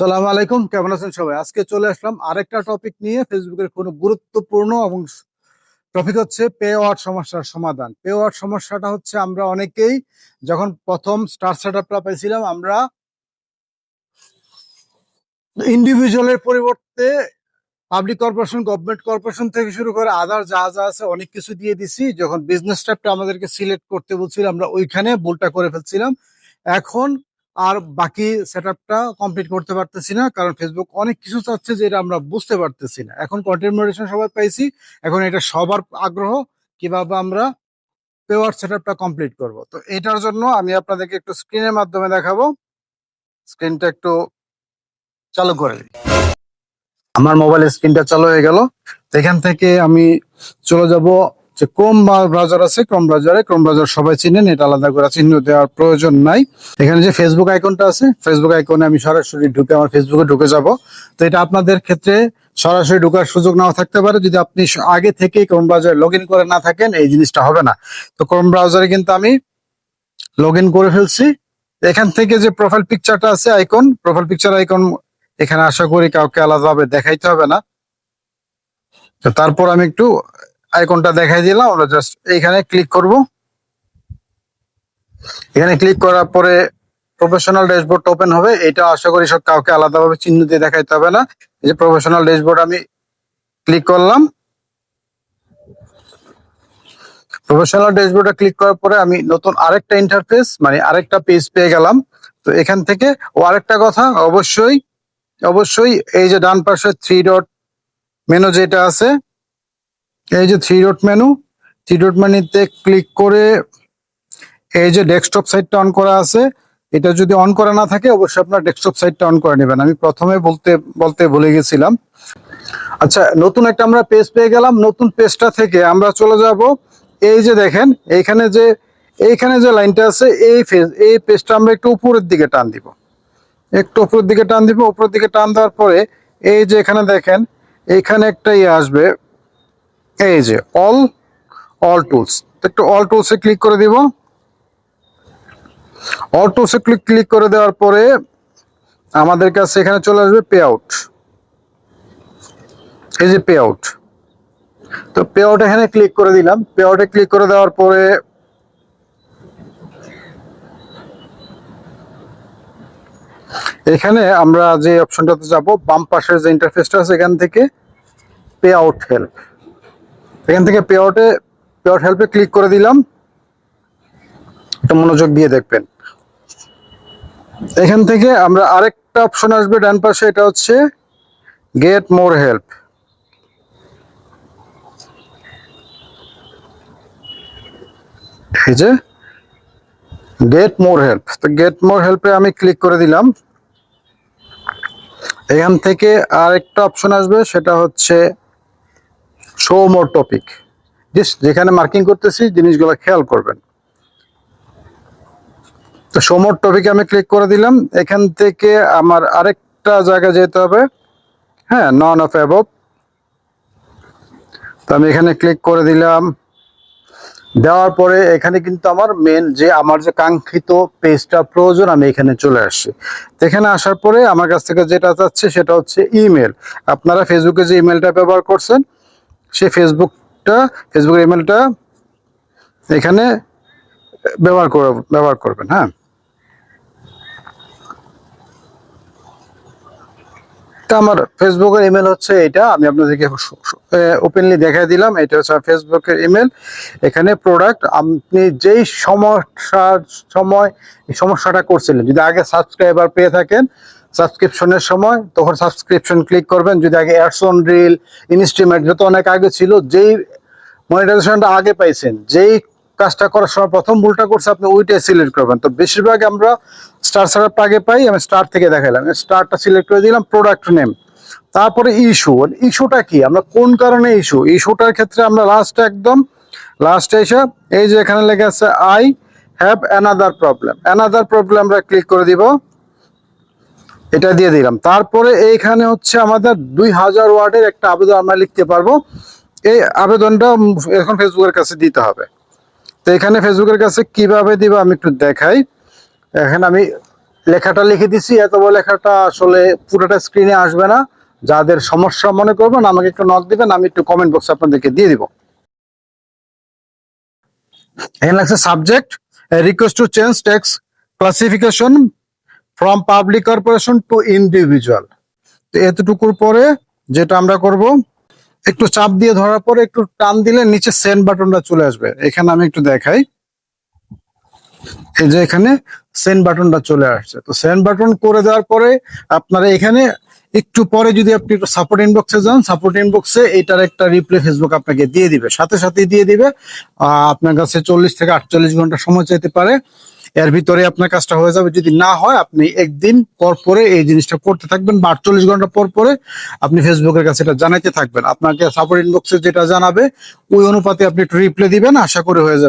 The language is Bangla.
সালাম আলাইকুম, কেমন আছেন সবাই? আজকে চলে আসলাম আরেকটা টপিক নিয়ে। ফেসবুকের কোনো গুরুত্বপূর্ণ এবং টপিক হচ্ছে পে ওয়ার্ড সমস্যার সমাধান। পে ওয়ার্ড সমস্যাটা হচ্ছে আমরা অনেকেই যখন প্রথম স্টার সেটআপটা পাইছিলাম, আমরা ইন্ডিভিজুয়ালের পরিবর্তে পাবলিক কর্পোরেশন, গভর্নমেন্ট কর্পোরেশন থেকে শুরু করে আদার যা যা আছে অনেক কিছু দিয়ে দিছি। যখন বিজনেস টাইপটা আমাদেরকে সিলেক্ট করতে বলছিল, আমরা ওইখানে ভুলটা করে ফেলছিলাম। এখন আর বাকি সেটআপটা কমপ্লিট করতে পারতেছি না, কারণ ফেসবুক অনেক কিছু চাচ্ছে যেটা আমরা বুঝতে পারতেছি না। এখন কন্টেন্ট মডারেশন সবাই পাইছি, এখন এটা সবার আগ্রহ কিভাবে আমরা পেওয়ার সেটআপটা কমপ্লিট করব। তো এটার জন্য আমি আপনাদেরকে একটু স্ক্রিনের মাধ্যমে দেখাবো। স্ক্রিনটা একটু চালু করে দিই। আমার মোবাইলের স্ক্রিনটা চালু হয়ে গেল। এখান থেকে আমি চলে যাব যে ক্রোম ব্রাউজার আছে, ক্রোম ব্রাউজার সবাই চিনেন, এটা আলাদা করে চিহ্ন দেওয়ার প্রয়োজন নাই। এখানে যে ফেসবুক আইকনটা আছে, ফেসবুক আইকনে আমি সরাসরি ঢুকে আমার ফেসবুকে ঢুকে যাব। তো এটা আপনাদের ক্ষেত্রে সরাসরি ঢোকার সুযোগ নাও থাকতে পারে, যদি আপনি আগে থেকে ক্রোম ব্রাউজারে লগ ইন করে না থাকেন, এই জিনিসটা হবে না। তো ক্রোম ব্রাউজারে কিন্তু আমি লগ ইন করে ফেলছি। এখান থেকে যে প্রোফাইল পিকচারটা আছে, আইকন, প্রোফাইল পিকচার আইকন, এখানে আশা করি কাউকে আলাদাভাবে দেখাইতে হবে না। তো তারপর আমি একটু আইকনটা দেখাই দিলাম, আমরা জাস্ট এইখানে ক্লিক করব। এখানে ক্লিক করার পরে প্রফেশনাল ড্যাশবোর্ড ওপেন হবে। এটা আশা করি সব কাউকে আলাদাভাবে চিহ্ন দিয়ে দেখাইতে হবে না। এই যে প্রফেশনাল ড্যাশবোর্ড আমি ক্লিক করলাম। প্রফেশনাল ড্যাশবোর্ডে ক্লিক করার পরে আমি নতুন আরেকটা ইন্টারফেস, মানে আরেকটা পেজ পেয়ে গেলাম। তো এখান থেকে আরেকটা কথা, অবশ্যই অবশ্যই এই যে ডান পাশে থ্রি ডট মেনু যেটা আছে, এই যে থ্রি ডট মেনুতে ক্লিক করে এই যে ডেস্কটপ সাইটটা অন করা আছে, এটা যদি অন করা না থাকে অবশ্যই আপনার ডেস্কটপ সাইটটা অন করে নেবেন। আমি প্রথমে বলতে ভুলে গেছিলাম। আচ্ছা, নতুন একটা আমরা পেজ পেয়ে গেলাম। নতুন পেজটা থেকে আমরা চলে যাব, এই যে দেখেন এইখানে যে লাইনটা আছে, এই পেজটা আমরা একটু উপরের দিকে টান দিব। উপরের দিকে টান দেওয়ার পরে এই যে এখানে দেখেন, এইখানে একটা আসবে, এই যে অল টুলস। একটু অল টুলসে ক্লিক করে দিব। অল টুলসে ক্লিক করে দেওয়ার পরে আমাদের কাছে এখানে চলে আসবে পে আউট। এই যে পে আউট, তো পে আউট এখানে ক্লিক করে দিলাম। পে আউটে ক্লিক করে দেওয়ার পরে এখানে আমরা যে অপশনটাতে যাব, বাম পাশের যে ইন্টারফেসটা আছে, এখান থেকে পে আউট হেল্প, এখান থেকে পে আউট হেল্পে ক্লিক করে দিলাম। একটু মনোযোগ দিয়ে দেখবেন। এখান থেকে আমরা আরেকটা অপশন আসবে ডান পাশে, এটা হচ্ছে গেট মোর হেল্প। এই যে গেট মোর হেল্প, তো গেট মোর হেল্পে আমি ক্লিক করে দিলাম। এখান থেকে আরেকটা অপশন আসবে, সেটা হচ্ছে শো মোর টপিক। যেখানে মার্কিং করতেছি জিনিসগুলো খেয়াল করবেন। তো শো মোর টপিকে আমি ক্লিক করে দিলাম। এখান থেকে আমার আরেকটা জায়গায় যেতে হবে, হ্যাঁ, নন অফ অ্যাবভ। তো আমি এখানে ক্লিক করে দিলাম। দেওয়ার পরে এখানে কিন্তু আমার যে কাঙ্ক্ষিত পেজটা প্রয়োজন, আমি এখানে চলে আসছি। এখানে আসার পরে আমার কাছ থেকে যেটা চাচ্ছে সেটা হচ্ছে ইমেল। আপনারা ফেসবুকে যে ইমেলটা ব্যবহার করছেন, সেই ফেসবুকের ইমেলটা এখানে ব্যবহার করবেন। হ্যাঁ, তা আমার ফেসবুকের ইমেল হচ্ছে এটা, আমি আপনাদেরকে ওপেনলি দেখাই দিলাম। এটা হচ্ছে ফেসবুকের ইমেল। এখানে প্রোডাক্ট, আপনি যেই সমস্যাটা করছিলেন, যদি আগে সাবস্ক্রাইবার পেয়ে থাকেন সাবস্ক্রিপশনের সময়, তখন সাবস্ক্রিপশন ক্লিক করবেন। যদি আগে অ্যাডস অন রিল, ইনস্ট্রিমেন্ট যত অনেক আগে ছিল, যেই মনিটাইজেশনটা আগে পাইছেন, যেই কাজটা করার সময় প্রথম ভুলটা করছে, আপনি ওইটাই সিলেক্ট করবেন। তো বেশিরভাগ আমরা স্টার সেটআপ আগে পাই, আমি স্টার থেকে দেখাইলাম, স্টারটা সিলেক্ট করে দিলাম, প্রোডাক্ট নেম। তারপরে ইস্যুটা কি, আমরা কোন কারণে ইস্যুটার ক্ষেত্রে আমরা লাস্টে এসে এই যে এখানে লেখা আছে আই হ্যাভ অ্যানাদার প্রবলেম, আমরা ক্লিক করে দিব। এটা দিয়ে দিলাম। তারপরে এইখানে হচ্ছে আমাদের 2000 ওয়ার্ডের একটা আবেদন আমরা লিখতে পারবো। এই আবেদনটা এখন ফেসবুকের কাছে দিতে হবে। তো এখানে ফেসবুকের কাছে কিভাবে দিব আমি একটু দেখাই। এখানে আমি লেখাটা লিখে দিছি, এত বড় লেখাটা আসলে পুরোটা স্ক্রিনে আসবে না। যাদের সমস্যা মনে করবেন আমাকে একটু নক দিবেন, আমি একটু কমেন্ট বক্সে আপনাদেরকে দিয়ে দিব। এখানে লাগছে subject request to change tax classification from public corporation two individual. তো এতটুকুর পরে যেটা আমরা করব, একটু চাপ দিয়ে ধরার পরে একটু টান দিলে নিচে সেন্ড বাটনটা চলে আসবে। এখানে আমি একটু দেখাই, এই যে এখানে সেন্ড বাটনটা চলে আসছে। তো সেন্ড বাটন করে দেওয়ার পরে আপনারা এখানে একটু পরে যদি আপনি একটু সাপোর্ট ইনবক্সে যান, সাপোর্ট ইনবক্সে এটার একটা রিপ্লাই ফেসবুক আপনাকে দিয়ে দিবে, সাথে সাথেই দিয়ে দিবে। আপনার কাছে 40 থেকে 48 ঘন্টা সময় চাইতে পারে, এর ভিতরে আপনার কাজটা হয়ে যাবে। যদি না হয় আপনি একদিন পর পরে এই জিনিসটা করতে থাকবেন, বা 48 ঘন্টা পর পরে আপনি ফেসবুকের কাছে এটা জানাইতে থাকবেন। আপনাকে সাপোর্ট ইনবক্সে যেটা জানাবে ওই অনুপাতে আপনি একটু রিপ্লাই দিবেন, আশা করে হয়ে যাবে।